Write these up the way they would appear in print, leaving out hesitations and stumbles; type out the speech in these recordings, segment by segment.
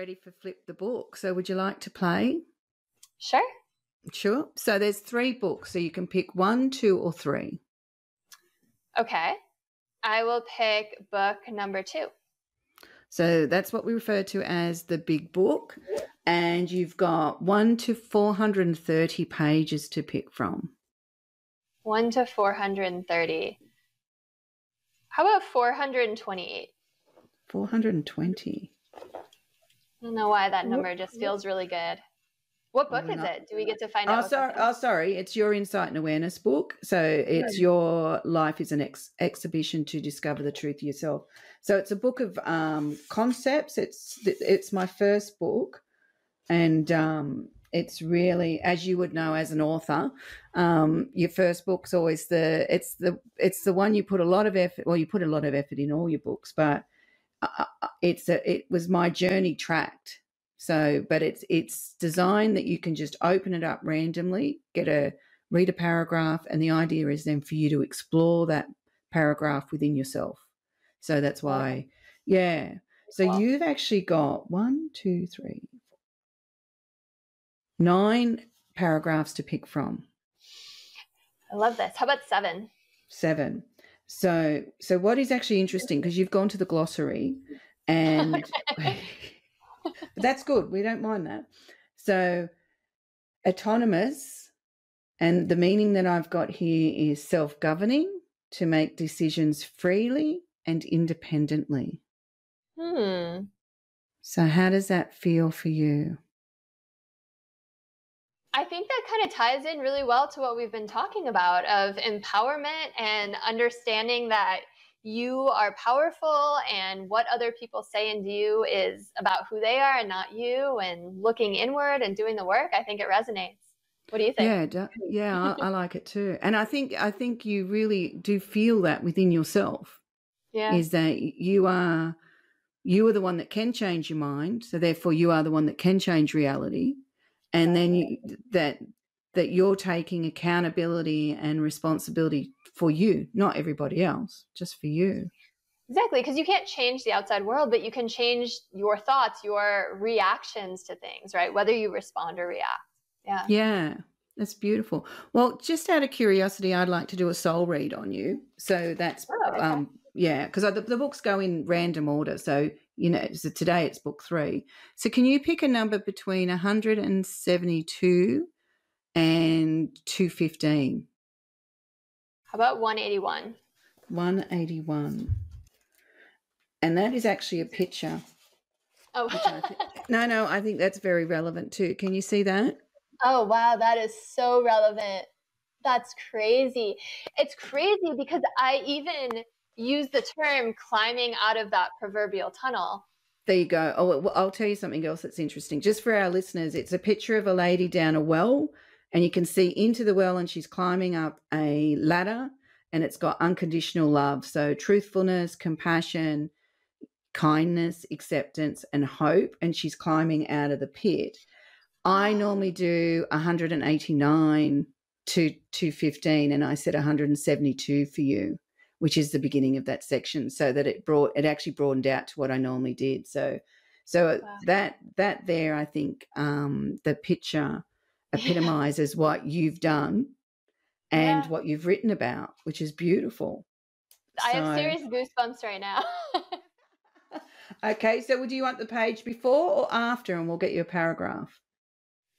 ready for Flip the Book. So would you like to play? Sure. Sure. So there's 3 books, so you can pick 1, 2, or 3. Okay. I will pick book number 2. So that's what we refer to as the big book, and you've got 1 to 430 pages to pick from. 1 to 430. How about 428? 420. I don't know why that number just feels really good. What book is it? Do we get to find out? Sorry. It's your Insight and Awareness book. So it's Your Life is an Exhibition to Discover the Truth of Yourself. So it's a book of concepts. It's my first book, and it's really, as you would know as an author, your first book's always it's the one you put a lot of effort. Well, you put a lot of effort in all your books, but it was my journey tracked. So, but it's designed that you can just open it up randomly, read a paragraph, and the idea is then for you to explore that paragraph within yourself. So that's why, yeah. So you've actually got 1, 2, 3, 4, 9 paragraphs to pick from. I love this. How about 7? 7. So what is actually interesting, because you've gone to the glossary, and that's good. We don't mind that. So autonomous, and the meaning that I've got here is self-governing, to make decisions freely and independently. So how does that feel for you? I think that kind of ties in really well to what we've been talking about, of empowerment and understanding that you are powerful, and what other people say and do is about who they are and not you, and looking inward and doing the work. I think it resonates. What do you think? Yeah, I like it too. And I think you really do feel that within yourself. Yeah. Is that you are the one that can change your mind, so therefore you are the one that can change reality. And then that you're taking accountability and responsibility for you, not everybody else, just for you. Exactly, because you can't change the outside world, but you can change your thoughts, your reactions to things, right? Whether you respond or react. Yeah. Yeah, that's beautiful. Well, just out of curiosity, I'd like to do a soul read on you. So that's, okay. because the books go in random order. So, so today it's book 3. So can you pick a number between 172 and 215? How about 181? 181. And that is actually a picture. Oh, I think that's very relevant too. Can you see that? Oh, wow. That is so relevant. That's crazy. It's crazy because I even use the term climbing out of that proverbial tunnel. There you go. Oh, well, I'll tell you something else that's interesting. Just for our listeners, it's a picture of a lady down a well, and you can see into the well, and she's climbing up a ladder, and it's got unconditional love. So truthfulness, compassion, kindness, acceptance, and hope. And she's climbing out of the pit. I normally do 189 to 215, and I said 172 for you, which is the beginning of that section, so that it actually broadened out to what I normally did. So wow. that there, I think the picture epitomizes what you've done and what you've written about, which is beautiful. I have serious goosebumps right now. Okay, so do you want the page before or after, and we'll get you a paragraph?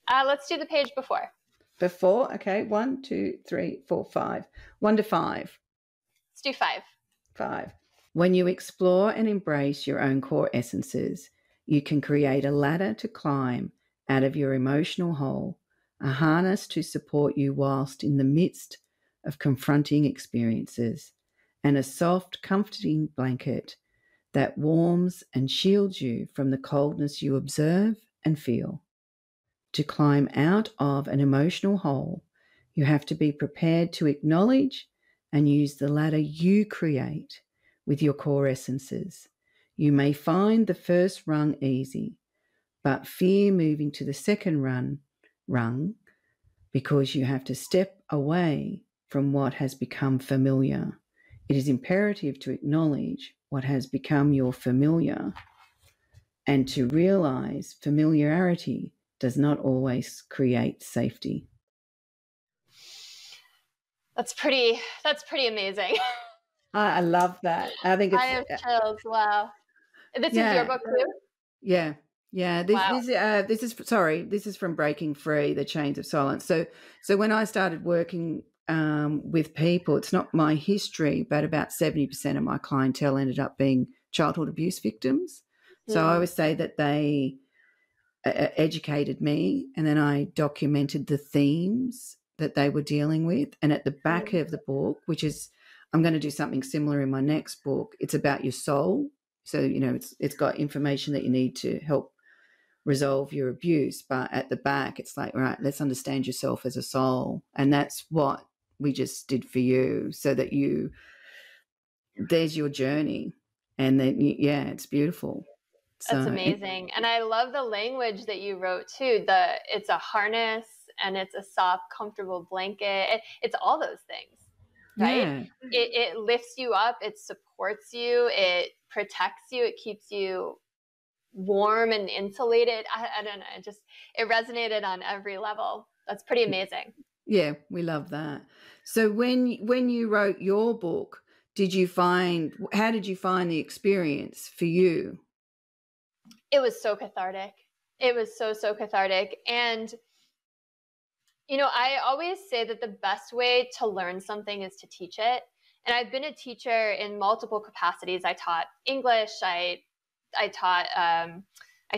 Let's do the page before. Before, okay. 1, 2, 3, 4, 5. 1 to 5. Let's do 5. 5. When you explore and embrace your own core essences, you can create a ladder to climb out of your emotional hole, a harness to support you whilst in the midst of confronting experiences, and a soft, comforting blanket that warms and shields you from the coldness you observe and feel. To climb out of an emotional hole, you have to be prepared to acknowledge and use the ladder you create with your core essences. You may find the first rung easy, but fear moving to the second rung because you have to step away from what has become familiar. It is imperative to acknowledge what has become your familiar and to realize familiarity does not always create safety. That's pretty amazing. I love that. I think I it's have chills. Wow. This is your book too? Yeah. Wow. This is from Breaking Free: The Chains of Silence. So when I started working with people, it's not my history, but about 70% of my clientele ended up being childhood abuse victims. So I always say that they educated me, and then I documented the themes that they were dealing with. And at the back of the book, which is, I'm going to do something similar in my next book, it's about your soul. So, it's got information that you need to help resolve your abuse. But at the back, it's like, right, let's understand yourself as a soul. And that's what we just did for you, so that there's your journey. And then, it's beautiful. That's amazing. And I love the language that you wrote too. It's a harness and it's a soft, comfortable blanket. It's all those things, right? Yeah. It lifts you up. It supports you. It protects you. It keeps you warm and insulated. I don't know. It resonated on every level. That's pretty amazing. Yeah, we love that. So when you wrote your book, how did you find the experience for you? It was so cathartic. It was so cathartic. And, I always say that the best way to learn something is to teach it. And I've been a teacher in multiple capacities. I taught English. I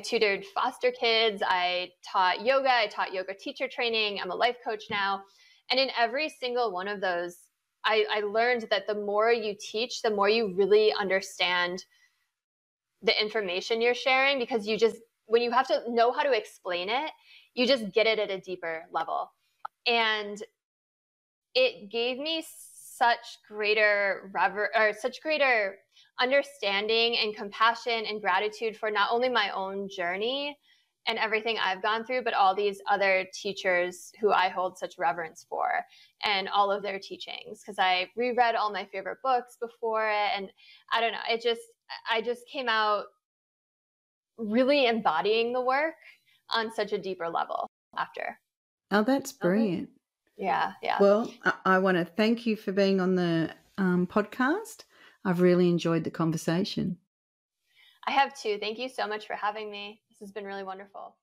tutored foster kids. I taught yoga. I taught yoga teacher training. I'm a life coach now. And in every single one of those, I learned that the more you teach, the more you really understand the information you're sharing, because when you have to know how to explain it, you just get it at a deeper level. And it gave me such greater understanding and compassion and gratitude for not only my own journey and everything I've gone through, but all these other teachers who I hold such reverence for and all of their teachings. Because I reread all my favorite books before it. And I don't know, I just came out really embodying the work on such a deeper level after. Oh, that's brilliant. Yeah. Well, I want to thank you for being on the podcast. I've really enjoyed the conversation. I have too. Thank you so much for having me. This has been really wonderful.